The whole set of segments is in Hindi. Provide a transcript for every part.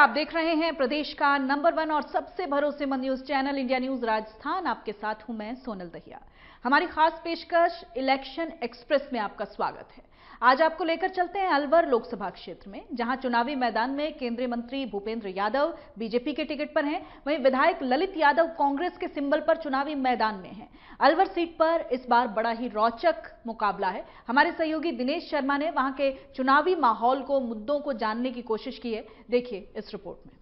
आप देख रहे हैं प्रदेश का नंबर 1 और सबसे भरोसेमंद news channel India news Rajasthan. आपके साथ हूं मैं सोनल दहिया। हमारी खास पेशकश इलेक्शन एक्सप्रेस में आपका स्वागत है। आज आपको लेकर चलते हैं अलवर लोकसभा क्षेत्र में, जहां चुनावी मैदान में केंद्रीय मंत्री भूपेंद्र यादव बीजेपी के टिकट पर हैं, वहीं विधायक ललित यादव कांग्रेस के सिंबल पर चुनावी मैदान में हैं। अलवर सीट पर इस बार बड़ा ही रोचक मुकाबला है। हमारे सहयोगी दिनेश शर्मा ने वहां के चुनावी माहौल को, मुद्दों को जानने की कोशिश की है। देखिए इस रिपोर्ट में।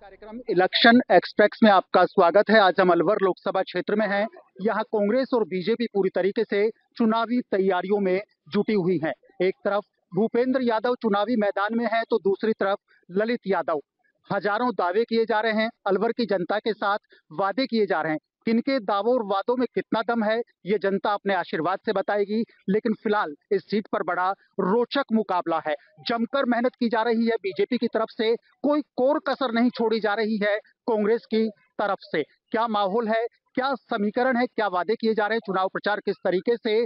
कार्यक्रम इलेक्शन एक्सप्रेस में आपका स्वागत है। आज हम अलवर लोकसभा क्षेत्र में हैं। यहाँ कांग्रेस और बीजेपी पूरी तरीके से चुनावी तैयारियों में जुटी हुई हैं। एक तरफ भूपेंद्र यादव चुनावी मैदान में है, तो दूसरी तरफ ललित यादव। हजारों दावे किए जा रहे हैं, अलवर की जनता के साथ वादे किए जा रहे हैं। किनके दावों और वादों में कितना दम है, ये जनता अपने आशीर्वाद से बताएगी। लेकिन फिलहाल इस सीट पर बड़ा रोचक मुकाबला है। जमकर मेहनत की जा रही है बीजेपी की तरफ से, कोई कोर कसर नहीं छोड़ी जा रही है कांग्रेस की तरफ से। क्या माहौल है, क्या समीकरण है, क्या वादे किए जा रहे हैं, चुनाव प्रचार किस तरीके से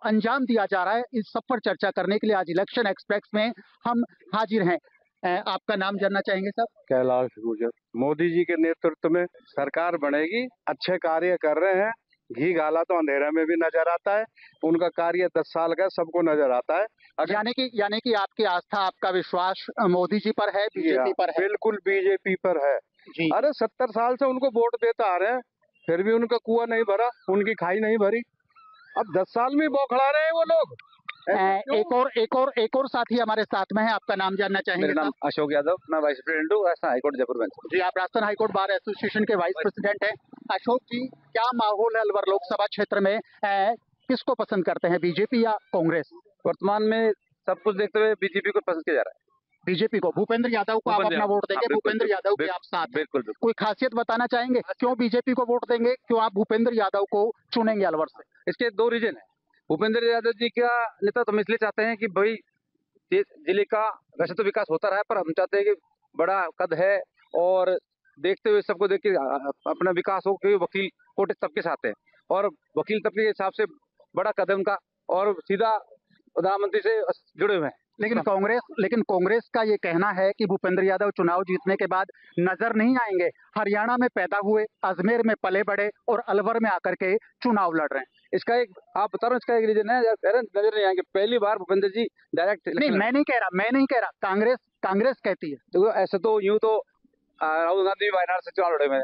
अंजाम दिया जा रहा है, इस सब पर चर्चा करने के लिए आज इलेक्शन एक्सप्रेस में हम हाजिर हैं। आपका नाम जानना चाहेंगे सर? कैलाश गुर्जर। मोदी जी के नेतृत्व में सरकार बनेगी, अच्छे कार्य कर रहे हैं। घी गाला तो अंधेरा में भी नजर आता है, उनका कार्य 10 साल का सबको नजर आता है। यानी कि आपकी आस्था, आपका विश्वास मोदी जी पर है, बीजेपी पर है? बिल्कुल बीजेपी पर है जी। अरे 70 साल से उनको वोट देता आ रहे हैं, फिर भी उनका कुआं नहीं भरा, उनकी खाई नहीं भरी। अब 10 साल में बौखला रहे हैं वो लोग। एक और साथी हमारे साथ में है। आपका नाम जानना चाहेंगे? मेरा नाम अशोक यादव, मैं वाइस प्रेसिडेंट हूँ राजस्थान हाईकोर्ट जयपुर बेंच। जी, आप राजस्थान हाईकोर्ट बार एसोसिएशन के वाइस प्रेसिडेंट हैं। अशोक जी, क्या माहौल है अलवर लोकसभा क्षेत्र में? किसको पसंद करते हैं, बीजेपी या कांग्रेस? वर्तमान में सब कुछ देखते हुए बीजेपी को पसंद किया जा रहा है। बीजेपी को, भूपेंद्र यादव को आप अपना वोट देंगे? भूपेंद्र यादव के आप साथ? बिल्कुल। कोई खासियत बताना चाहेंगे, क्यों बीजेपी को वोट देंगे, क्यों आप भूपेंद्र यादव को चुनेंगे अलवर से? इसके 2 रीजन है। भूपेंद्र यादव जी का नेतृत्व हम इसलिए चाहते हैं कि भाई जिले का वैसे तो विकास होता रहा है, पर हम चाहते हैं कि बड़ा कद है और देखते हुए सबको देख के अपना विकास हो, क्योंकि वकील कोटे तबके से आते हैं और वकील तबके के हिसाब से बड़ा कदम का और सीधा प्रधानमंत्री से जुड़े हुए हैं। लेकिन कांग्रेस का ये कहना है कि भूपेंद्र यादव चुनाव जीतने के बाद नजर नहीं आएंगे। हरियाणा में पैदा हुए, अजमेर में पले बड़े और अलवर में आकर के चुनाव लड़ रहे हैं। इसका एक आप बता रहे हो, इसका एक रीजन है, नजर नहीं आएंगे। पहली बार भूपेंद्र जी डायरेक्ट नहीं, मैं नहीं कह रहा, कांग्रेस कहती है। तो ऐसे तो यूं तो राहुल गांधी वायनाड से चुनाव लड़े हुए,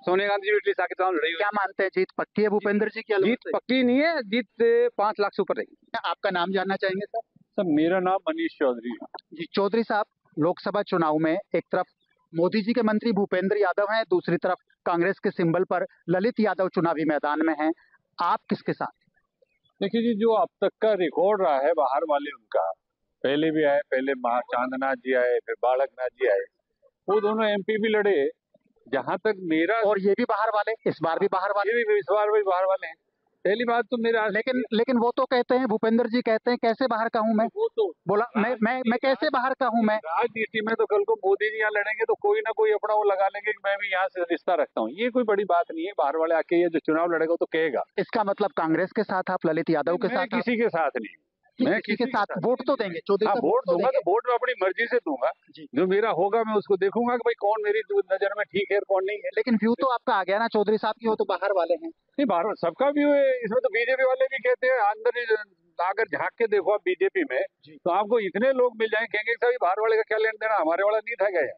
सोनिया गांधी जी इटली से आके चुनाव लड़ी हुई। क्या मानते हैं, जीत पक्की है भूपेंद्र जी की? जीत पक्की नहीं है, जीत 5 लाख से ऊपर रहेगी। आपका नाम जानना चाहेंगे सर? सर, मेरा नाम मनीष चौधरी है। जी चौधरी साहब, लोकसभा चुनाव में एक तरफ मोदी जी के मंत्री भूपेंद्र यादव हैं, दूसरी तरफ कांग्रेस के सिंबल पर ललित यादव चुनावी मैदान में हैं। आप किसके साथ? देखिए जी, जो अब तक का रिकॉर्ड रहा है बाहर वाले उनका, पहले भी आए, पहले चांदनाथ जी आए, फिर बालकनाथ जी आए, वो दोनों एमपी भी लड़े। जहां तक मेरा, और ये भी बाहर वाले, इस बार भी बाहर वाले, इस बार भी बाहर वाले हैं। पहली बात तो मेरा, लेकिन वो तो कहते हैं, भूपेंद्र जी कहते हैं, कैसे बाहर का हूं मैं? वो तो बोला मैं कैसे बाहर का हूं मैं? राजनीति में तो कल को मोदी जी यहाँ लड़ेंगे तो कोई ना कोई अपना वो लगा लेंगे कि मैं भी यहाँ से रिश्ता रखता हूँ। ये कोई बड़ी बात नहीं है। बाहर वाले आके ये जो चुनाव लड़ेगा तो कहेगा। इसका मतलब कांग्रेस के साथ आप, ललित यादव के साथ? किसी के साथ नहीं, मैं किसी के साथ वोट तो देंगे? वोट दूंगा तो वोट मैं अपनी मर्जी से दूंगा। जो मेरा होगा मैं उसको देखूंगा कि भाई कौन मेरी नजर में ठीक है और कौन नहीं है। लेकिन व्यू तो आपका आ गया ना चौधरी साहब की, हो तो बाहर वाले हैं। नहीं, बाहर सबका व्यू है, इसमें तो बीजेपी वाले भी कहते हैं। अंदर अगर झांक के देखो आप बीजेपी में, तो आपको इतने लोग मिल जाएंगे, कहेंगे सभी बाहर वाले का क्या लेन देना, हमारे वाला नहीं था गया।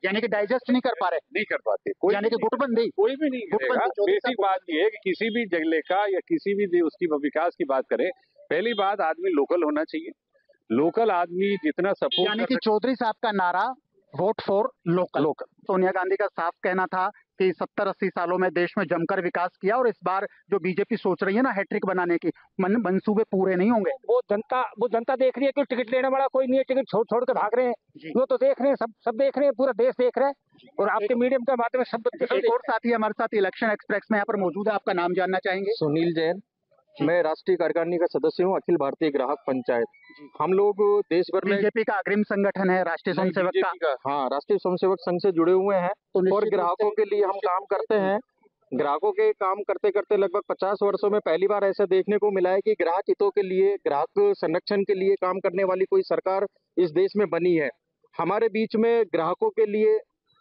यानी कि डाइजेस्ट नहीं कर पा रहे? नहीं कर पाते, कोई यानी कि गुटबंदी कोई भी नहीं करेगा। बेसिक बात ये है कि किसी भी जिले का या किसी भी उसकी विकास की बात करें, पहली बात आदमी लोकल होना चाहिए। लोकल आदमी जितना सपोर्ट, यानी कि चौधरी साहब का नारा vote for local. Sonia Gandhi का साफ कहना था कि 70-80 सालों में देश में जमकर विकास किया, और इस बार जो बीजेपी सोच रही है ना हैट्रिक बनाने की, मंसूबे पूरे नहीं होंगे। वो जनता देख रही है कि टिकट लेने वाला कोई नहीं है, टिकट छोड़ कर भाग रहे हैं। वो तो देख रहे हैं, सब देख रहे हैं, पूरा देश देख रहा है, और आपके मीडियम के माध्यम से सब। एक और साथी हमारे साथ इलेक्शन एक्सप्रेस में यहाँ पर मौजूद है। आपका नाम जानना चाहेंगे? सुनील जैन, मैं राष्ट्रीय कार्यकारिणी का सदस्य हूँ, अखिल भारतीय ग्राहक पंचायत। हम लोग देश भर में, बीजेपी का अग्रिम संगठन है, राष्ट्रीय स्वयंसेवक का। हाँ, राष्ट्रीय स्वयंसेवक संघ से जुड़े हुए हैं और ग्राहकों के लिए हम काम करते हैं। ग्राहकों के काम करते करते लगभग 50 वर्षों में पहली बार ऐसा देखने को मिला है कि ग्राहक हितों के लिए, ग्राहक संरक्षण के लिए काम करने वाली कोई सरकार इस देश में बनी है। हमारे बीच में ग्राहकों के लिए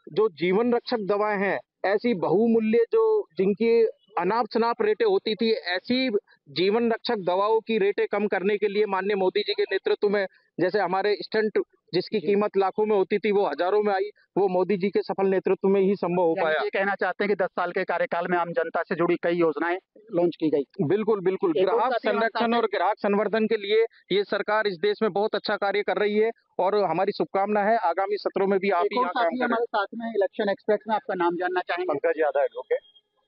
जो जीवन रक्षक दवाएं हैं, ऐसी बहुमूल्य जो जिनकी अनाप शनाप रेटें होती थी, ऐसी जीवन रक्षक दवाओं की रेटें कम करने के लिए माननीय मोदी जी के नेतृत्व में, जैसे हमारे स्टंट जिसकी कीमत लाखों में होती थी वो हजारों में आई, वो मोदी जी के सफल नेतृत्व में ही संभव हो पाया। ये कहना चाहते हैं कि 10 साल के कार्यकाल में आम जनता से जुड़ी कई योजनाएं लॉन्च की गई। बिल्कुल बिल्कुल, ग्राहक संरक्षण और ग्राहक संवर्धन के लिए ये सरकार इस देश में बहुत अच्छा कार्य कर रही है और हमारी शुभकामना है आगामी सत्रों में भी आप ही यहाँ काम करें। हमारे साथ में इलेक्शन एक्सप्रेस में आपका नाम जानना चाहेंगे। पंकज यादव एडवोकेट।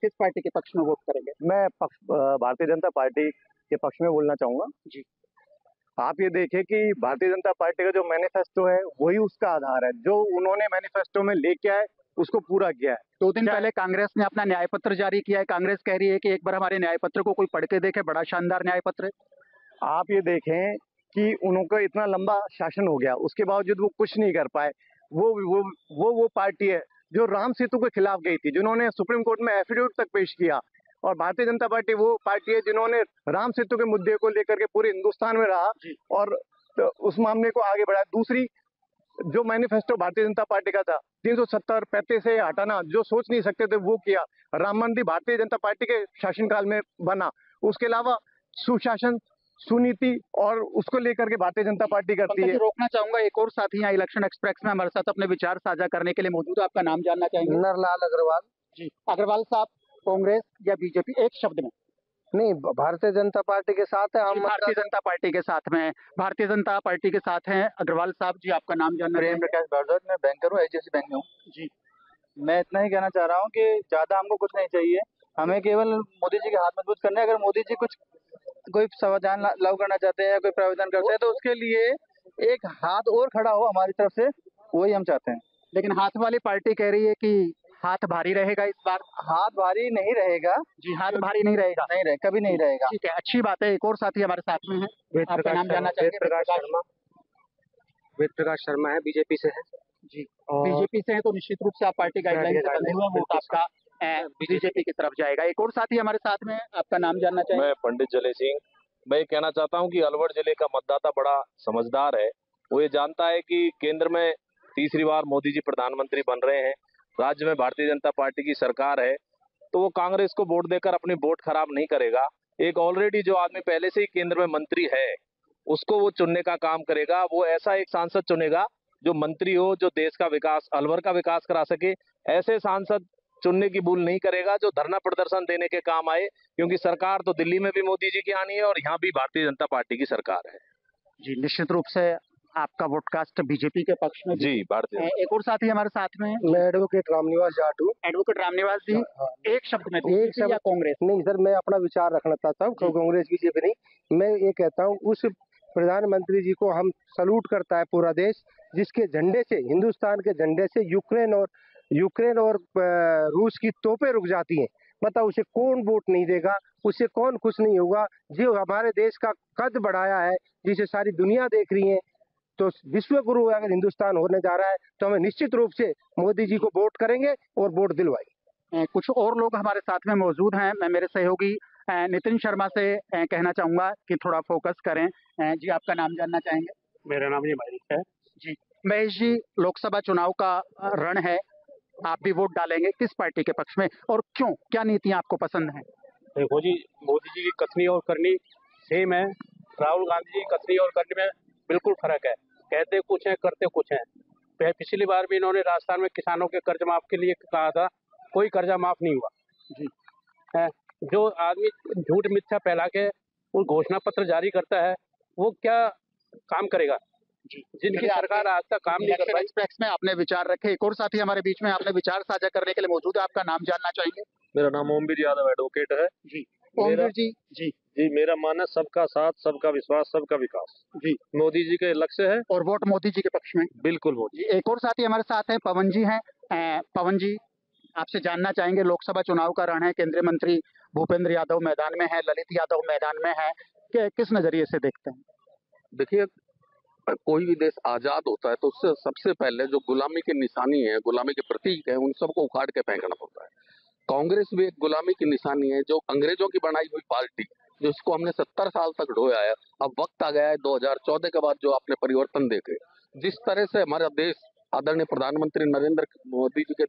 किस पार्टी के पक्ष में वोट करेंगे? मैं भारतीय जनता पार्टी के पक्ष में बोलना चाहूंगा जी। आप ये देखें कि भारतीय जनता पार्टी का जो मैनिफेस्टो है वही उसका आधार है, जो उन्होंने मैनिफेस्टो में लेके आए उसको पूरा किया है। 2 दिन पहले कांग्रेस ने अपना न्याय पत्र जारी किया है। कांग्रेस कह रही है कि एक बार हमारे न्याय पत्र को कोई पढ़ के देखे, बड़ा शानदार न्याय पत्र है। आप ये देखें कि उनका इतना लंबा शासन हो गया, उसके बावजूद वो कुछ नहीं कर पाए। वो पार्टी है जो राम सेतु के खिलाफ गई थी, जिन्होंने सुप्रीम कोर्ट में एफिडेविट तक पेश किया, और भारतीय जनता पार्टी वो पार्टी है जिन्होंने राम सेतु के मुद्दे को लेकर के पूरे हिंदुस्तान में रहा और तो उस मामले को आगे बढ़ाया। दूसरी जो मैनिफेस्टो भारतीय जनता पार्टी का था 370 पैंतीस से हटाना, जो सोच नहीं सकते थे वो किया। राम मंदिर भारतीय जनता पार्टी के शासनकाल में बना। उसके अलावा सुशासन, सुनीति और उसको लेकर के भारतीय जनता पार्टी करती है। रोकना चाहूंगा, एक और साथी यहाँ इलेक्शन एक्सप्रेस में हमारे साथ अपने विचार साझा करने के लिए मौजूद है। आपका नाम जानना चाहेंगे? नरलाल अग्रवाल। जी। अग्रवाल साहब, कांग्रेस या बीजेपी, एक शब्द में? नहीं, भारतीय जनता पार्टी के साथ है हम। भारतीय जनता पार्टी के साथ में, भारतीय जनता पार्टी के साथ हैं। अग्रवाल साहब जी, आपका नाम जानना प्रेम चाहेंगे? प्रकाश भारद्वाज, मैं बैंकर हूँ, एचडीएफसी बैंक में हूँ। जी। मैं इतना ही कहना चाह रहा हूँ कि ज्यादा हमको कुछ नहीं चाहिए, हमें केवल मोदी जी के हाथ मजबूत करने। अगर मोदी जी कुछ कोई संविधान लागू करना चाहते हैं या कोई प्रावधान करते हैं तो उसके लिए एक हाथ और खड़ा हो हमारी तरफ से, वही हम चाहते हैं। लेकिन हाथ वाली पार्टी कह रही है कि हाथ भारी रहेगा इस बार। हाथ भारी नहीं रहेगा जी, हाथ भारी नहीं रहेगा। नहीं रहे, कभी नहीं रहेगा। ठीक है, अच्छी बात है। एक और साथी हमारे साथ में है, आपका नाम जानना चाहेंगे? वेद प्रकाश शर्मा है, बीजेपी से है। जी। बीजेपी से है तो निश्चित रूप से आप पार्टी गाइडलाइन से बंधे हुए, वोट आपका बीजेपी की तरफ जाएगा। एक और साथी हमारे साथ में है, आपका नाम जानना चाहेंगे? मैं पंडित जले सिंह। मैं ये कहना चाहता हूं कि अलवर जिले का मतदाता बड़ा समझदार है। वो ये जानता है कि केंद्र में तीसरी बार मोदी जी प्रधानमंत्री बन रहे हैं, राज्य में भारतीय जनता पार्टी की सरकार है, तो वो कांग्रेस को वोट देकर अपनी वोट खराब नहीं करेगा। एक ऑलरेडी जो आदमी पहले से ही केंद्र में मंत्री है उसको वो चुनने का काम करेगा। वो ऐसा एक सांसद चुनेगा जो मंत्री हो, जो देश का विकास, अलवर का विकास करा सके। ऐसे सांसद चुनने की भूल नहीं करेगा जो धरना प्रदर्शन देने के काम आए, क्योंकि सरकार तो दिल्ली में भी मोदी जी की आनी है और यहाँ भी भारतीय जनता पार्टी की सरकार है। जी, निश्चित रूप से आपका वोटकास्ट बीजेपी के पक्ष में जी। भारतीय एक और साथी हमारे साथ में है, मैं एडवोकेट रामनिवास जाट हूँ। एडवोकेट रामनिवास जी, एक शब्द में, एक बीजेपी शब्द या कांग्रेस? नहीं सर, मैं अपना विचार रखना चाहता हूँ, कांग्रेस बीजेपी नहीं। मैं ये कहता हूँ उस प्रधानमंत्री जी को हम सलूट करता है पूरा देश, जिसके झंडे से, हिंदुस्तान के झंडे से यूक्रेन और रूस की तोपें रुक जाती हैं। मतलब उसे कौन वोट नहीं देगा, उससे कौन खुश नहीं होगा। जो हमारे देश का कद बढ़ाया है, जिसे सारी दुनिया देख रही है, तो विश्व गुरु अगर हिंदुस्तान होने जा रहा है तो हमें निश्चित रूप से मोदी जी को वोट करेंगे और वोट दिलवाएंगे। कुछ और लोग हमारे साथ में मौजूद हैं। मैं मेरे सहयोगी नितिन शर्मा से कहना चाहूंगा कि थोड़ा फोकस करें। जी, आपका नाम जानना चाहेंगे? मेरा नाम ये महेश है। जी, महेश जी, लोकसभा चुनाव का रण है, आप भी वोट डालेंगे, किस पार्टी के पक्ष में और क्यों? क्या नीतियां आपको पसंद हैं? देखो जी, मोदी जी की कथनी और करनी सेम है, राहुल गांधी जी की कथनी और करनी में बिल्कुल फर्क है। कहते कुछ है, करते कुछ है। पिछली बार भी इन्होंने राजस्थान में किसानों के कर्ज माफ के लिए कहा था, कोई कर्जा माफ नहीं हुआ जी। है। जो आदमी झूठ मिथ्या फैला के वो घोषणा पत्र जारी करता है, वो क्या काम करेगा? जिनकी सरकार आज तक काम नहीं कर पाई। एक्सप्रेस में आपने विचार रखे। एक और साथी हमारे बीच में आपने विचार साझा करने के लिए मौजूद है, आपका नाम जानना चाहेंगे? मेरा नाम ओमवीर यादव एडवोकेट है। जी, ओमवीर जी। जी जी, मेरा मानना सबका साथ, सबका विश्वास, सबका विकास जी मोदी जी के लक्ष्य है और वोट मोदी जी के पक्ष में। बिल्कुल मोदी। एक और साथी हमारे साथ हैं, पवन जी हैं। पवन जी, आपसे जानना चाहेंगे, लोकसभा चुनाव का रण है, केंद्रीय मंत्री भूपेंद्र यादव मैदान में है, ललित यादव मैदान में है, किस नजरिए से देखते हैं? देखिए, कोई भी देश आजाद होता है तो उससे सबसे पहले जो गुलामी की निशानी है, गुलामी के प्रतीक है, उन सबको उखाड़ के फेंकना होता है। कांग्रेस भी एक गुलामी की निशानी है, जो अंग्रेजों की बनाई हुई पार्टी, जिसको हमने 70 साल तक ढोया है। अब वक्त आ गया है 2014 के बाद जो आपने परिवर्तन देखे, जिस तरह से हमारा देश आदरणीय प्रधानमंत्री नरेंद्र मोदी जी के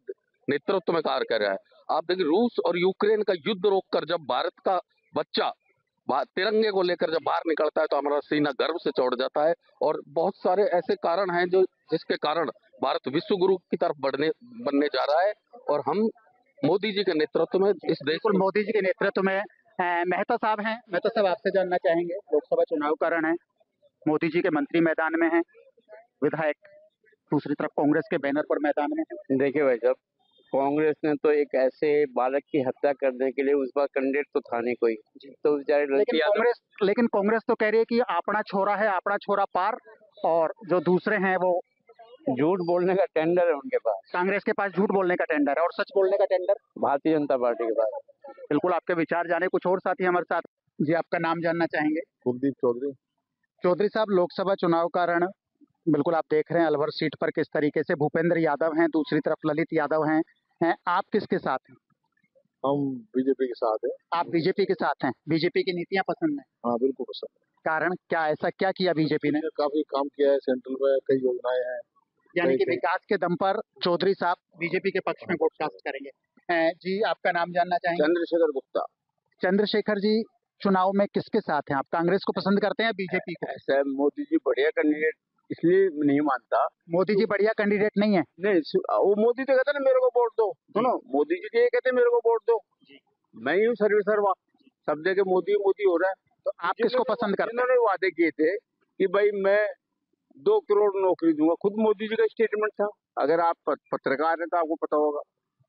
नेतृत्व में कार्य कर रहा है, आप देखिए रूस और यूक्रेन का युद्ध रोककर जब भारत का बच्चा तिरंगे को लेकर जब बाहर निकलता है तो हमारा सीना गर्व से चौड़ जाता है। और बहुत सारे ऐसे कारण हैं जो जिसके कारण भारत विश्व गुरु की तरफ बनने जा रहा है। और हम मोदी जी के नेतृत्व में इस देश बिल्कुल मोदी जी के नेतृत्व में मेहता साहब हैं। मेहता साहब, आपसे जानना चाहेंगे, लोकसभा चुनाव का रण है, मोदी जी के मंत्री मैदान में हैं, विधायक दूसरी तरफ कांग्रेस के बैनर पर मैदान में हैं। देखिए भाई साहब, कांग्रेस ने तो एक ऐसे बालक की हत्या करने के लिए उस बार कैंडिडेट तो था नहीं कोई, तो लेकिन कांग्रेस तो कह रही है कि अपना छोरा पार, और जो दूसरे हैं वो झूठ बोलने का टेंडर है उनके पास। कांग्रेस के पास झूठ बोलने का टेंडर है और सच बोलने का टेंडर भारतीय जनता पार्टी के पास। बिल्कुल, आपके विचार जाने। कुछ और साथी हमारे साथ। जी, आपका नाम जानना चाहेंगे? कुलदीप चौधरी। चौधरी साहब, लोकसभा चुनाव का रण बिल्कुल आप देख रहे हैं अलवर सीट पर किस तरीके से भूपेंद्र यादव हैं, दूसरी तरफ ललित यादव हैं। आप किसके साथ हैं? हम बीजेपी के साथ हैं। आप बीजेपी के साथ हैं? बीजेपी की नीतियां पसंद हैं? हाँ बिल्कुल पसंद। कारण क्या, ऐसा क्या किया बीजेपी ने? काफी काम किया है, सेंट्रल में कई योजनाएं हैं। यानी कि विकास के दम पर चौधरी साहब बीजेपी के पक्ष में वोट कास्ट करेंगे। जी, आपका नाम जानना चाहेंगे? चंद्रशेखर गुप्ता। चंद्रशेखर जी, चुनाव में किसके साथ हैं आप? कांग्रेस को पसंद करते हैं बीजेपी को? ऐसा मोदी जी बढ़िया कैंडिडेट इसलिए नहीं मानता। मोदी जी बढ़िया कैंडिडेट नहीं है? नहीं, वो मोदी तो कहता ना मेरे को वोट दो। सुनो, मोदी जी ये कहते मेरे को वोट दो, मैं ही हूँ सर्वा, सब जगह मोदी हो रहा है। तो आप किसको पसंद करते हैं? इन्होंने वादे किए थे कि भाई मैं 2 करोड़ नौकरी दूंगा, खुद मोदी जी का स्टेटमेंट था। अगर आप पत्रकार हैं तो आपको पता होगा।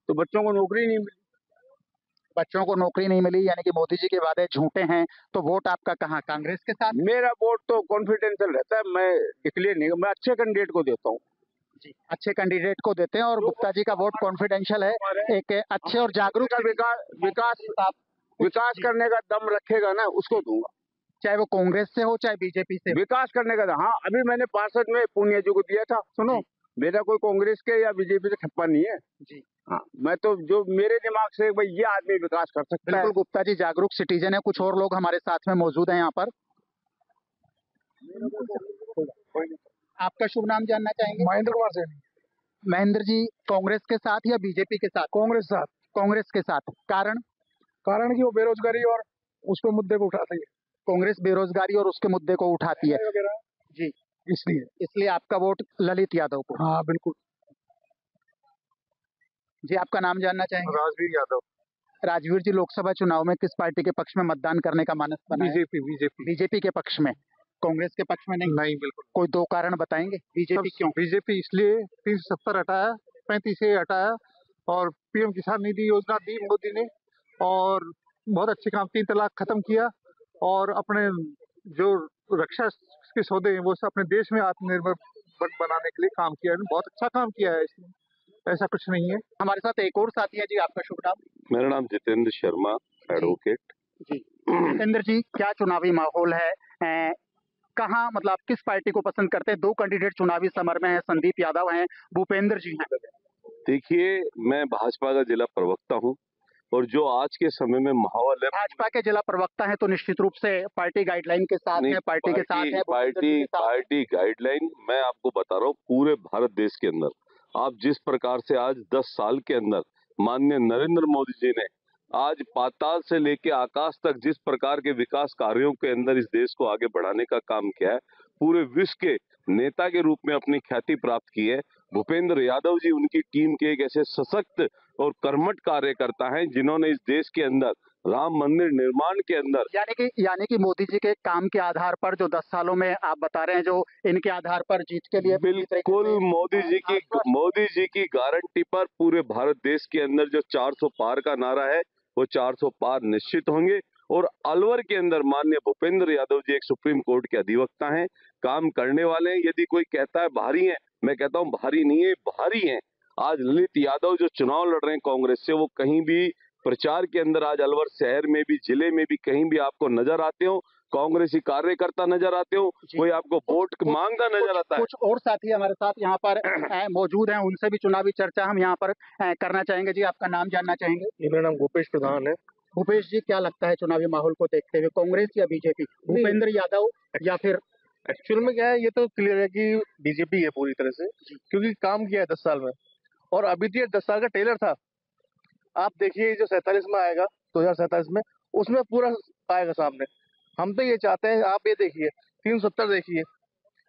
तो बच्चों को नौकरी नहीं मिली। बच्चों को नौकरी नहीं मिली, यानी कि मोदी जी के वादे झूठे हैं। तो वोट आपका कहाँ, कांग्रेस के साथ? मेरा वोट तो कॉन्फिडेंशियल रहता है, मैं डिक्लेयर नहीं, मैं अच्छे कैंडिडेट को देता हूँ। जी, अच्छे कैंडिडेट को देते हैं। और गुप्ता जी का वोट कॉन्फिडेंशियल है, एक अच्छे और जागरूक विकास करने का दम रखेगा ना, उसको दूंगा, चाहे वो कांग्रेस से हो चाहे बीजेपी से। विकास करने का दम। हाँ, अभी मैंने पार्षद में पुनिया जी को दिया था। सुनो, मेरा कोई कांग्रेस के या बीजेपी से ठप्पा नहीं है जी। हाँ, मैं तो जो मेरे दिमाग से भाई ये आदमी विकास कर सकता है। बिल्कुल, गुप्ता जी जागरूक सिटीजन है। कुछ और लोग हमारे साथ में मौजूद हैं यहाँ पर। आपका शुभ नाम जानना चाहेंगे? महेंद्र कुमार सैनी। महेंद्र जी, कांग्रेस के साथ या बीजेपी के साथ? कांग्रेस साथ। कांग्रेस के साथ। कारण कि वो बेरोजगारी और उसको मुद्दे को उठाती है। कांग्रेस बेरोजगारी और उसके मुद्दे को उठाती है जी, इसलिए आपका वोट ललित यादव को? हाँ बिल्कुल। जी, आपका नाम जानना चाहेंगे? राजवीर यादव। राजवीर जी, लोकसभा चुनाव में किस पार्टी के पक्ष में मतदान करने का मानस बना है? बीजेपी के पक्ष में, कांग्रेस के पक्ष में नहीं? बिल्कुल। कोई 2 कारण बताएंगे? बीजेपी क्यों? बीजेपी इसलिए 370 हटाया, 35 से हटाया, और पीएम किसान निधि योजना दी मोदी ने, और बहुत अच्छे काम, 3 तलाक खत्म किया, और अपने जो रक्षा के सौदे हैं वो सब अपने देश में आत्मनिर्भर बनाने के लिए काम किया है। बहुत अच्छा काम किया है इसमें, ऐसा कुछ नहीं है। हमारे साथ एक और साथी है। जी, आपका शुभ नाम? मेरा नाम जितेंद्र शर्मा, एडवोकेट। जी, जितेंद्र जी, क्या चुनावी माहौल है? कहाँ, मतलब आप किस पार्टी को पसंद करते हैं? 2 कैंडिडेट चुनावी समर में हैं, संदीप यादव हैं, भूपेंद्र जी हैं। देखिए, मैं भाजपा का जिला प्रवक्ता हूं, और जो आज के समय में माहौल है, भाजपा के जिला प्रवक्ता है तो निश्चित रूप से पार्टी गाइडलाइन के साथ है, पार्टी के साथ है। पार्टी गाइडलाइन मैं आपको बता रहा हूँ, पूरे भारत देश के अंदर आप जिस प्रकार से आज 10 साल के अंदर माननीय नरेंद्र मोदी जी ने आज पाताल से लेके आकाश तक जिस प्रकार के विकास कार्यों के अंदर इस देश को आगे बढ़ाने का काम किया है, पूरे विश्व के नेता के रूप में अपनी ख्याति प्राप्त की है। भूपेंद्र यादव जी उनकी टीम के एक ऐसे सशक्त और कर्मठ कार्यकर्ता हैं जिन्होंने इस देश के अंदर राम मंदिर निर्माण के अंदर यानी कि मोदी जी के काम के आधार पर जो 10 सालों में आप बता रहे हैं, जो इनके आधार पर जीत के लिए बिल्कुल मोदी जी की गारंटी पर पूरे भारत देश के अंदर जो 400 पार का नारा है वो 400 पार निश्चित होंगे। और अलवर के अंदर माननीय भूपेंद्र यादव जी एक सुप्रीम कोर्ट के अधिवक्ता हैं, काम करने वाले हैं। यदि कोई कहता है भारी है, मैं कहता हूं भारी नहीं है, भारी है। आज ललित यादव जो चुनाव लड़ रहे हैं कांग्रेस से, वो कहीं भी प्रचार के अंदर आज अलवर शहर में भी, जिले में भी कहीं भी आपको नजर आते हो, कांग्रेसी कार्यकर्ता नजर आते हो, कोई आपको वोट मांगता नजर आता है। कुछ और साथी हमारे साथ यहाँ पर मौजूद हैं, उनसे भी चुनावी चर्चा हम यहाँ पर करना चाहेंगे। जी, आपका नाम जानना चाहेंगे? मेरा नाम गोपेश प्रधान है। भूपेश जी, क्या लगता है चुनावी माहौल को देखते हुए, कांग्रेस या बीजेपी, भूपेंद्र यादव या फिर एक्चुअल में क्या है, ये तो क्लियर है कि बीजेपी है पूरी तरह से, क्योंकि काम किया है 10 साल में, और अभी तो ये 10 साल का टेलर था। आप देखिए जो 47 में आएगा, 2047 में, उसमें पूरा आएगा सामने। हम तो ये चाहते हैं, आप ये देखिए 370 देखिए,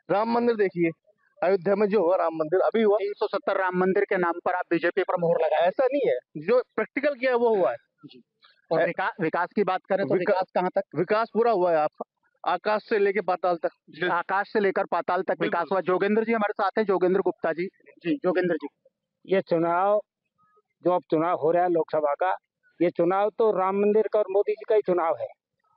राम मंदिर देखिए, अयोध्या में जो हुआ राम मंदिर अभी हुआ। 370 राम मंदिर के नाम पर आप बीजेपी पर मोहर लगाए, ऐसा नहीं है, जो प्रैक्टिकल किया है वो हुआ है। और विकास की बात करें तो विकास कहाँ तक? विकास पूरा हुआ है, आप आकाश से लेके पाताल तक। आकाश से लेकर पाताल तक विकास हुआ। जोगेंद्र जी हमारे साथ हैं, जोगेंद्र गुप्ता जी। जी जोगेंद्र जी, ये चुनाव जो अब चुनाव हो रहा है लोकसभा का, ये चुनाव तो राम मंदिर का और मोदी जी का ही चुनाव है।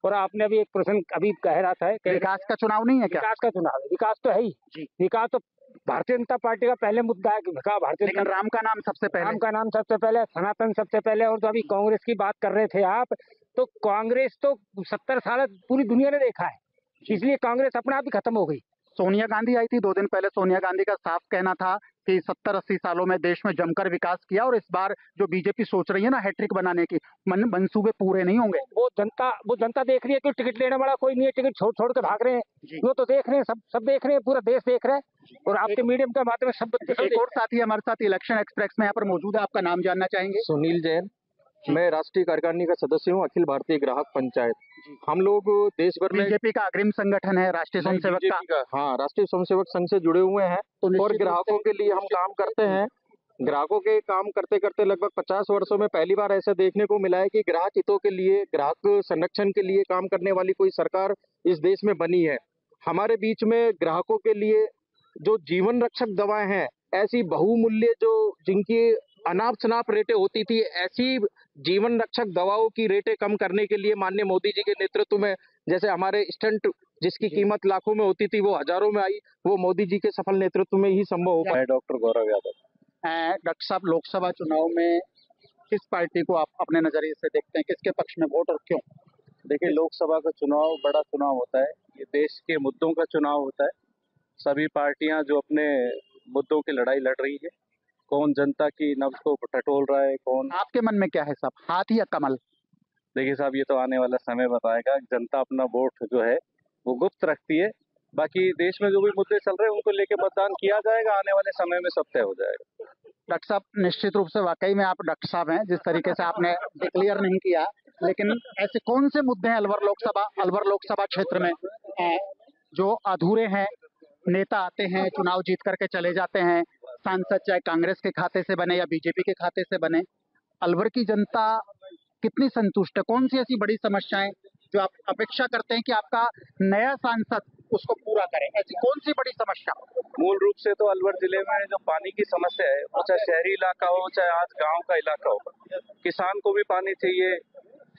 और आपने अभी एक प्रश्न अभी कह रहा था, विकास का चुनाव नहीं है क्या? विकास का चुनाव है, विकास तो है ही जी। विकास तो भारतीय जनता पार्टी का पहले मुद्दा है कि विकास भारतीय, लेकिन राम का नाम सबसे पहले, राम का नाम सबसे पहले, सनातन सबसे पहले। और जो अभी कांग्रेस की बात कर रहे थे आप, तो कांग्रेस तो 70 साल पूरी दुनिया ने देखा है, इसलिए कांग्रेस अपने आप ही खत्म हो गई। सोनिया गांधी आई थी 2 दिन पहले, सोनिया गांधी का साफ कहना था कि 70-80 सालों में देश में जमकर विकास किया, और इस बार जो बीजेपी सोच रही है ना हैट्रिक बनाने की, मंसूबे पूरे नहीं होंगे। वो जनता देख रही है कि टिकट लेने वाला कोई नहीं है, टिकट छोड़ छोड़ के भाग रहे हैं। वो तो देख रहे हैं, सब देख रहे हैं, पूरा देश देख रहा है, और आपके मीडियम के माध्यम से सब। एक और साथी हमारे साथ इलेक्शन एक्सप्रेस में यहाँ पर मौजूद है, आपका नाम जानना चाहेंगे? सुनील जैन, मैं राष्ट्रीय कार्यकारिणी का सदस्य हूँ, अखिल भारतीय ग्राहक पंचायत। हम लोग देश भर में, बीजेपी का अग्रिम संगठन है राष्ट्रीय स्वयंसेवक का, हाँ, राष्ट्रीय स्वयंसेवक संघ से जुड़े हुए हैं, और ग्राहकों के लिए हम काम करते हैं। ग्राहकों के काम करते करते लगभग 50 वर्षों में पहली बार ऐसा देखने को मिला है कि ग्राहक हितों के लिए, ग्राहक संरक्षण के लिए काम करने वाली कोई सरकार इस देश में बनी है। हमारे बीच में ग्राहकों के लिए जो जीवन रक्षक दवाएं हैं, ऐसी बहुमूल्य जो जिनकी अनाप शनाप रेटें होती थी, ऐसी जीवन रक्षक दवाओं की रेटें कम करने के लिए माननीय मोदी जी के नेतृत्व में, जैसे हमारे स्टंट जिसकी कीमत लाखों में होती थी वो हजारों में आई, वो मोदी जी के सफल नेतृत्व में ही संभव हो पाया। डॉक्टर गौरव यादव। डॉक्टर साहब, लोकसभा चुनाव में किस पार्टी को आप अपने नजरिए से देखते हैं, किसके पक्ष में वोट और क्यों? देखिए, लोकसभा का चुनाव बड़ा चुनाव होता है, ये देश के मुद्दों का चुनाव होता है। सभी पार्टियां जो अपने मुद्दों की लड़ाई लड़ रही है, कौन जनता की नब्ज को टटोल रहा है, कौन। आपके मन में क्या है साहब, हाथ या कमल? देखिए साहब, ये तो आने वाला समय बताएगा। जनता अपना वोट जो है वो गुप्त रखती है, बाकी देश में जो भी मुद्दे चल रहे हैं उनको लेके मतदान किया जाएगा, आने वाले समय में सब तय हो जाएगा। डॉक्टर साहब, निश्चित रूप से वाकई में आप डॉक्टर साहब हैं, जिस तरीके से आपने डिक्लेयर नहीं किया, लेकिन ऐसे कौन से मुद्दे हैं अलवर लोकसभा क्षेत्र में जो अधूरे हैं? नेता आते हैं, चुनाव जीत करके चले जाते हैं, सांसद चाहे कांग्रेस के खाते से बने या बीजेपी के खाते से बने, अलवर की जनता कितनी संतुष्ट है? कौन सी ऐसी बड़ी समस्याएं जो आप अपेक्षा करते हैं कि आपका नया सांसद उसको पूरा करे? ऐसी कौन सी बड़ी समस्या? मूल रूप से तो अलवर जिले में जो पानी की समस्या है, वो चाहे शहरी इलाका हो चाहे आज गांव का इलाका हो, किसान को भी पानी चाहिए,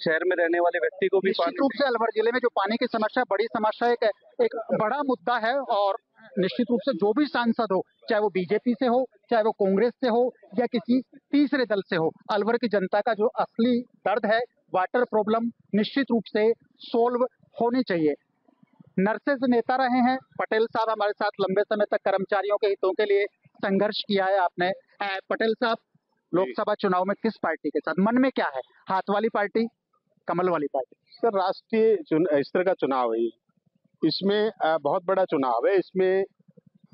शहर में रहने वाले व्यक्ति को भी पानी। निश्चित रूप से अलवर जिले में जो पानी की समस्या बड़ी समस्या एक बड़ा मुद्दा है, और निश्चित रूप से जो भी सांसद हो, चाहे वो बीजेपी से हो, चाहे वो कांग्रेस से हो या किसी तीसरे दल से हो, अलवर की जनता का जो असली दर्द है, वाटर प्रॉब्लम, निश्चित रूप से सोल्व होनी चाहिए। नर्सेज नेता रहे हैं पटेल साहब हमारे साथ, लंबे समय तक कर्मचारियों के हितों के लिए संघर्ष किया है आपने। पटेल साहब, लोकसभा चुनाव में किस पार्टी के साथ, मन में क्या है? हाथ वाली पार्टी, कमल वाली पार्टी? सर, राष्ट्रीय स्तर का चुनाव है, इसमें बहुत बड़ा चुनाव है। इसमें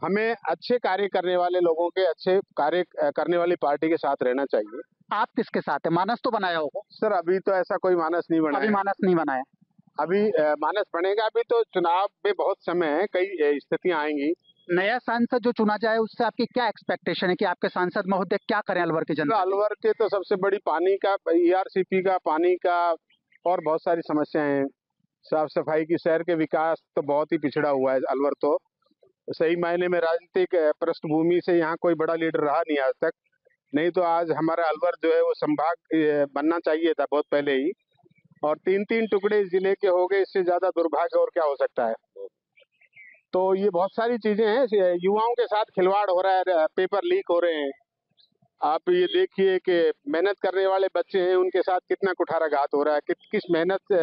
हमें अच्छे कार्य करने वाले लोगों के, अच्छे कार्य करने वाली पार्टी के साथ रहना चाहिए। आप किसके साथ है? मानस तो बनाया होगा? सर, अभी तो ऐसा कोई मानस नहीं बनाया। अभी मानस नहीं बनाया, अभी मानस बनेगा। अभी तो चुनाव में बहुत समय है, कई स्थितियां आएंगी। नया सांसद जो चुना जाए उससे आपकी क्या एक्सपेक्टेशन है कि आपके सांसद महोदय क्या करें अलवर की जनता? अलवर के तो सबसे बड़ी पानी का, ERCP का, पानी का और बहुत सारी समस्याएं हैं। साफ सफाई की, शहर के विकास तो बहुत ही पिछड़ा हुआ है अलवर। तो सही मायने में राजनीतिक पृष्ठभूमि से यहाँ कोई बड़ा लीडर रहा नहीं आज तक, नहीं तो आज हमारा अलवर जो है वो संभाग बनना चाहिए था बहुत पहले ही, और 3-3 टुकड़े जिले के हो गए। इससे ज्यादा दुर्भाग्य और क्या हो सकता है? तो ये बहुत सारी चीजें हैं, युवाओं के साथ खिलवाड़ हो रहा है, पेपर लीक हो रहे हैं। आप ये देखिए कि मेहनत करने वाले बच्चे हैं, उनके साथ कितना कुठाराघात हो रहा है, किस मेहनत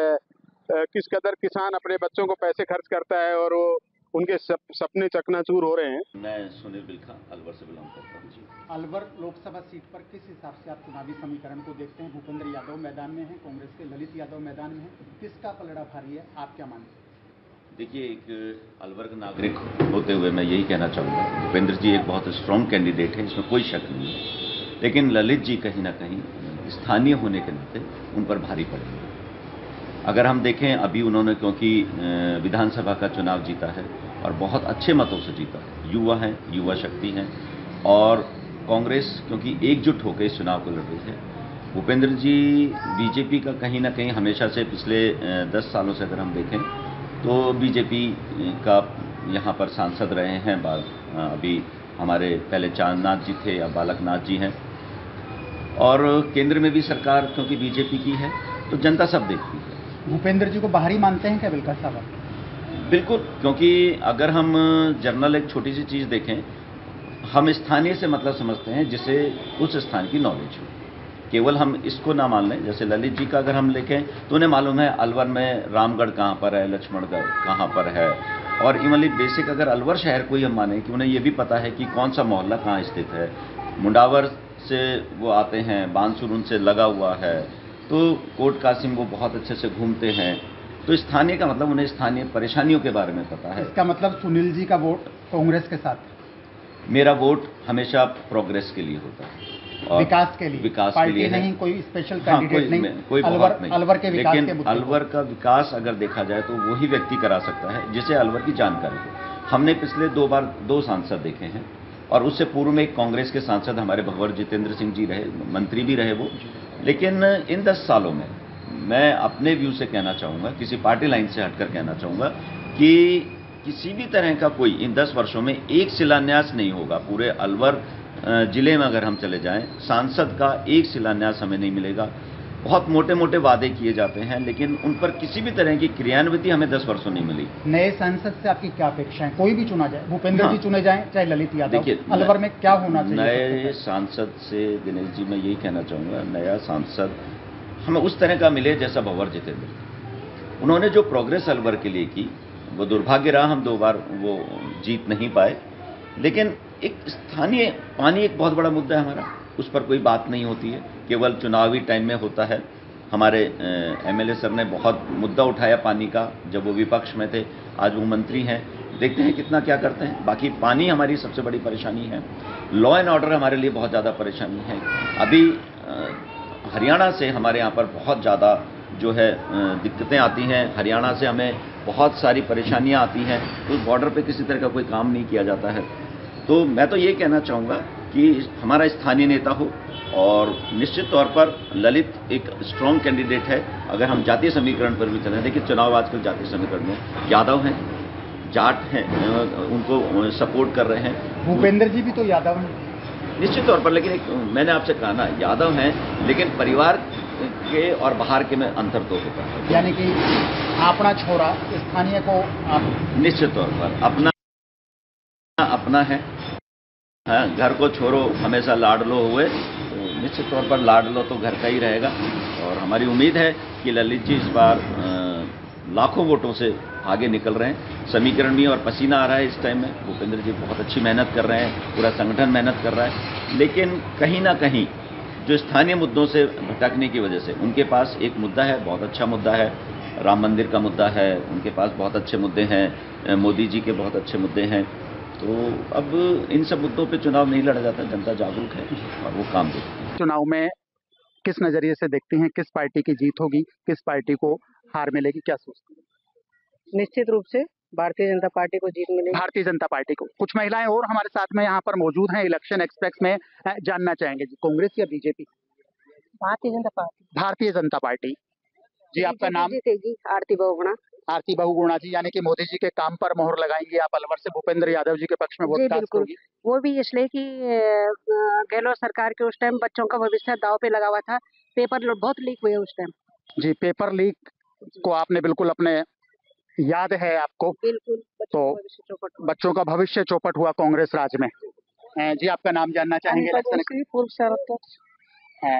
किस कदर किसान अपने बच्चों को पैसे खर्च करता है और वो उनके सपने चकनाचूर हो रहे हैं। मैं सुनील बिलखा अलवर से बिलोंग करता हूँ। अलवर लोकसभा सीट पर किस हिसाब से आप चुनावी समीकरण को देखते हैं? भूपेंद्र यादव मैदान में हैं, कांग्रेस के ललित यादव मैदान में हैं, किसका पलड़ा भारी है, आप क्या मानते हैं? देखिए, एक अलवर का नागरिक होते हुए मैं यही कहना चाहूँगा, भूपेंद्र जी एक बहुत स्ट्रॉन्ग कैंडिडेट है, इसमें कोई शक नहीं है। लेकिन ललित जी कहीं ना कहीं स्थानीय होने के नाते उन पर भारी पड़ेंगे। अगर हम देखें, अभी उन्होंने क्योंकि विधानसभा का चुनाव जीता है और बहुत अच्छे मतों से जीता है, युवा हैं, युवा शक्ति हैं, और कांग्रेस क्योंकि एकजुट होकर इस चुनाव को लड़ रही है। भूपेंद्र जी बीजेपी का कहीं ना कहीं हमेशा से पिछले 10 सालों से अगर हम देखें तो बीजेपी का यहाँ पर सांसद रहे हैं। अभी हमारे पहले चांदनाथ जी थे, अब बालकनाथ जी हैं, और केंद्र में भी सरकार क्योंकि बीजेपी की है तो जनता सब देखती है। भूपेंद्र जी को बाहरी मानते हैं क्या विकास साहब? बिल्कुल, क्योंकि अगर हम जनरल एक छोटी सी चीज़ देखें, हम स्थानीय से मतलब समझते हैं जिसे उस स्थान की नॉलेज हो। केवल हम इसको ना मान लें, जैसे ललित जी का अगर हम देखें तो उन्हें मालूम है अलवर में रामगढ़ कहाँ पर है, लक्ष्मणगढ़ कहाँ पर है, और इमली बेसिक अगर अलवर शहर को ही हम माने कि उन्हें ये भी पता है कि कौन सा मोहल्ला कहाँ स्थित है। मुंडावर से वो आते हैं, बानसूर उनसे लगा हुआ है, तो कोट कासिम वो बहुत अच्छे से घूमते हैं। तो स्थानीय का मतलब उन्हें स्थानीय परेशानियों के बारे में पता है। इसका मतलब सुनील जी का वोट कांग्रेस के साथ? मेरा वोट हमेशा प्रोग्रेस के लिए होता है और विकास के लिए, विकास के पार्टी लिए नहीं, कोई स्पेशल कैंडिडेट नहीं, कोई अलवर, नहीं। अलवर के विकास लेकिन के मुद्दे अलवर का विकास अगर देखा जाए तो वही व्यक्ति करा सकता है जिसे अलवर की जानकारी हो। हमने पिछले 2 बार 2 सांसद देखे हैं, और उससे पूर्व में एक कांग्रेस के सांसद हमारे भगवर जितेंद्र सिंह जी रहे, मंत्री भी रहे वो। लेकिन इन 10 सालों में मैं अपने व्यू से कहना चाहूँगा, किसी पार्टी लाइन से हटकर कहना चाहूँगा कि किसी भी तरह का कोई इन 10 वर्षों में एक शिलान्यास नहीं होगा। पूरे अलवर जिले में अगर हम चले जाएं, सांसद का एक शिलान्यास हमें नहीं मिलेगा। बहुत मोटे मोटे वादे किए जाते हैं, लेकिन उन पर किसी भी तरह की क्रियान्विति हमें 10 वर्षों नहीं मिली। नए सांसद से आपकी क्या अपेक्षा है? कोई भी चुना जाए, भूपेंद्र जी चुने जाएं चाहे ललित यादव, देखिए, अलवर में क्या होना चाहिए? नए सांसद से दिनेश जी मैं यही कहना चाहूँगा, नया सांसद हमें उस तरह का मिले जैसा भंवर जितेंद्र। उन्होंने जो प्रोग्रेस अलवर के लिए की वो दुर्भाग्य रहा, हम 2 बार वो जीत नहीं पाए। लेकिन एक स्थानीय पानी एक बहुत बड़ा मुद्दा है हमारा, उस पर कोई बात नहीं होती है, केवल चुनावी टाइम में होता है। हमारे एमएलए सर ने बहुत मुद्दा उठाया पानी का जब वो विपक्ष में थे, आज वो मंत्री हैं, देखते हैं कितना क्या करते हैं। बाकी पानी हमारी सबसे बड़ी परेशानी है। लॉ एंड ऑर्डर हमारे लिए बहुत ज़्यादा परेशानी है। अभी हरियाणा से हमारे यहाँ पर बहुत ज़्यादा जो है दिक्कतें आती हैं, हरियाणा से हमें बहुत सारी परेशानियाँ आती हैं, तो बॉर्डर पे किसी तरह का कोई काम नहीं किया जाता है। तो मैं तो ये कहना चाहूँगा कि हमारा स्थानीय नेता हो, और निश्चित तौर पर ललित एक स्ट्रॉन्ग कैंडिडेट है। अगर हम जातीय समीकरण पर भी चलें, देखिए चुनाव आजकल जातीय समीकरण में यादव हैं, जाट हैं, उनको सपोर्ट कर रहे हैं। भूपेंद्र जी भी तो यादव हैं निश्चित तौर पर, लेकिन एक मैंने आपसे कहा ना, यादव हैं, लेकिन परिवार के और बाहर के में अंतर तो होता है। यानी कि अपना छोरा स्थानीय को आप निश्चित तौर पर अपना है, घर को छोरो हमेशा लाडलो हुए, तो निश्चित तौर पर लाडलो तो घर का ही रहेगा। और हमारी उम्मीद है कि ललित जी इस बार लाखों वोटों से आगे निकल रहे हैं। समीकरण भी और पसीना आ रहा है इस टाइम में। भूपेंद्र जी बहुत अच्छी मेहनत कर रहे हैं, पूरा संगठन मेहनत कर रहा है, लेकिन कहीं ना कहीं जो स्थानीय मुद्दों से भटकने की वजह से उनके पास एक मुद्दा है, बहुत अच्छा मुद्दा है, राम मंदिर का मुद्दा है, उनके पास बहुत अच्छे मुद्दे हैं, मोदी जी के बहुत अच्छे मुद्दे हैं। तो अब इन सब मुद्दों पे चुनाव नहीं लड़ा जाता, जनता जागरूक है और वो काम देखती है। चुनाव में किस नजरिए से देखती हैं, किस पार्टी की जीत होगी, किस पार्टी को हार मिलेगी, क्या सोचती हैं? निश्चित रूप से भारतीय जनता पार्टी को जीत मिलेगी। भारतीय जनता पार्टी को। कुछ महिलाएं और हमारे साथ में यहाँ पर मौजूद हैं, इलेक्शन एक्सप्रेस में जानना चाहेंगे जी, कांग्रेस या BJP? Bharatiya Janata party. Bharatiya Janata party. जी आपका नाम? जीतेगी आरती बहुगुणा। आरती बहुगुणा जी, यानी कि मोदी जी के काम पर मोहर लगाएंगे आप, अलवर से भूपेंद्र यादव जी के पक्ष में वोट कास्ट होगी? वो भी इसलिए कि गहलोत सरकार के उस टाइम बच्चों का भविष्य दांव पे लगा हुआ था, पेपर बहुत लीक हुए उस टाइम। जी, पेपर लीक को आपने बिल्कुल अपने याद है आपको? बिल्कुल। तो बच्चों का भविष्य चौपट हुआ कांग्रेस राज में। जी आपका नाम जानना चाहेंगे? पूर्व अध्यक्ष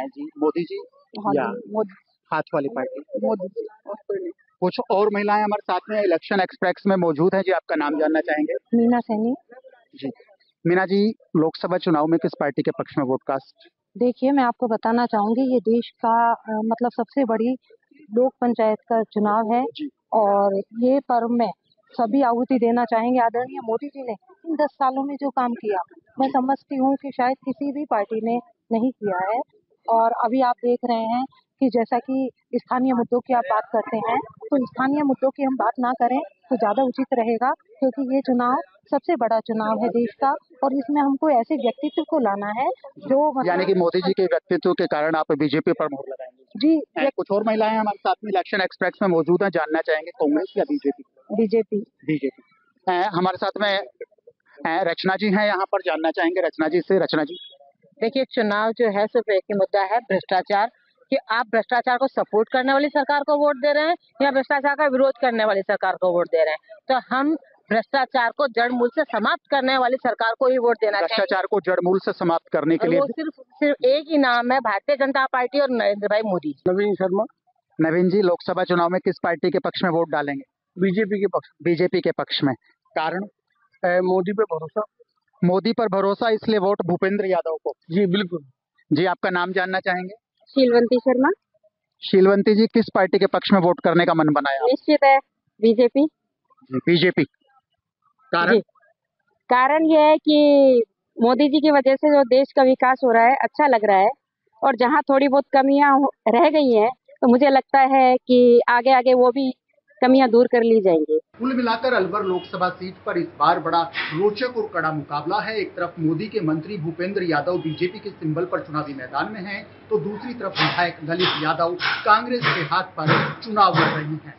जी मोदी जी या मोदी, हाथ वाली पार्टी? मोदी जी। कुछ और महिलाएं हमारे साथ में इलेक्शन एक्सप्रेस में मौजूद हैं। जी आपका नाम जानना चाहेंगे? मीना सैनी। जी मीना जी, लोकसभा चुनाव में किस पार्टी के पक्ष में वोट कास्ट? देखिए, मैं आपको बताना चाहूंगी, ये देश का मतलब सबसे बड़ी लोक पंचायत का चुनाव है, और ये पर्व में सभी आहुति देना चाहेंगे। आदरणीय मोदी जी ने इन 10 सालों में जो काम किया, मैं समझती हूँ कि शायद किसी भी पार्टी ने नहीं किया है। और अभी आप देख रहे हैं कि जैसा कि स्थानीय मुद्दों की आप बात करते हैं, तो स्थानीय मुद्दों की हम बात ना करें तो ज़्यादा उचित रहेगा, क्योंकि ये चुनाव सबसे बड़ा चुनाव है देश का, और इसमें हमको ऐसे व्यक्तित्व को लाना है जो यानी कि मोदी जी के व्यक्तित्व के कारण आप बीजेपी पर मोहर लगाएंगे। जी। कुछ और महिलाएं हमारे साथ में इलेक्शन एक्सप्रेस में मौजूद हैं, जानना चाहेंगे कांग्रेस या बीजेपी? बीजेपी। हमारे साथ में रचना जी हैं यहाँ पर, जानना चाहेंगे रचना जी से। रचना जी, देखिए, चुनाव जो है सिर्फ एक ही मुद्दा है, भ्रष्टाचार। कि आप भ्रष्टाचार को सपोर्ट करने वाली सरकार को वोट दे रहे हैं या भ्रष्टाचार का विरोध करने वाली सरकार को वोट दे रहे हैं। तो हम भ्रष्टाचार को जड़ मूल से समाप्त करने वाली सरकार को ही वोट देना चाहिए। भ्रष्टाचार को जड़ मूल से समाप्त करने के लिए वो सिर्फ एक ही नाम है, भारतीय जनता पार्टी और नरेंद्र भाई मोदी। नवीन शर्मा। नवीन जी, लोकसभा चुनाव में किस पार्टी के पक्ष में वोट डालेंगे? बीजेपी के पक्ष। बीजेपी के पक्ष में, कारण? मोदी पे भरोसा। मोदी पर भरोसा, इसलिए वोट भूपेंद्र यादव को। जी बिल्कुल। जी, आपका नाम जानना चाहेंगे? शीलवंती शर्मा। शीलवंती जी, किस पार्टी के पक्ष में वोट करने का मन बनाया? निश्चित है बीजेपी। बीजेपी। कारण? कारण यह है कि मोदी जी की वजह से जो देश का विकास हो रहा है, अच्छा लग रहा है, और जहां थोड़ी बहुत कमियां रह गई हैं तो मुझे लगता है कि आगे आगे वो भी कमियां दूर कर ली जाएंगी। कुल मिलाकर अलवर लोकसभा सीट पर इस बार बड़ा रोचक और कड़ा मुकाबला है। एक तरफ मोदी के मंत्री भूपेंद्र यादव बीजेपी के सिंबल पर चुनावी मैदान में हैं, तो दूसरी तरफ विधायक ललित यादव कांग्रेस के हाथ पर चुनाव लड़ रही हैं।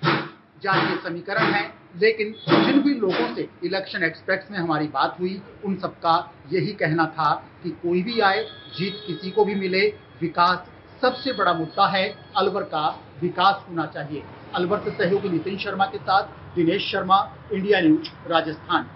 जातीय समीकरण है, लेकिन जिन भी लोगों से इलेक्शन एक्सप्रेस में हमारी बात हुई, उन सबका यही कहना था कि कोई भी आए, जीत किसी को भी मिले, विकास सबसे बड़ा मुद्दा है। अलवर का विकास होना चाहिए। अलवर से सहयोगी नितिन शर्मा के साथ दिनेश शर्मा, इंडिया न्यूज, राजस्थान।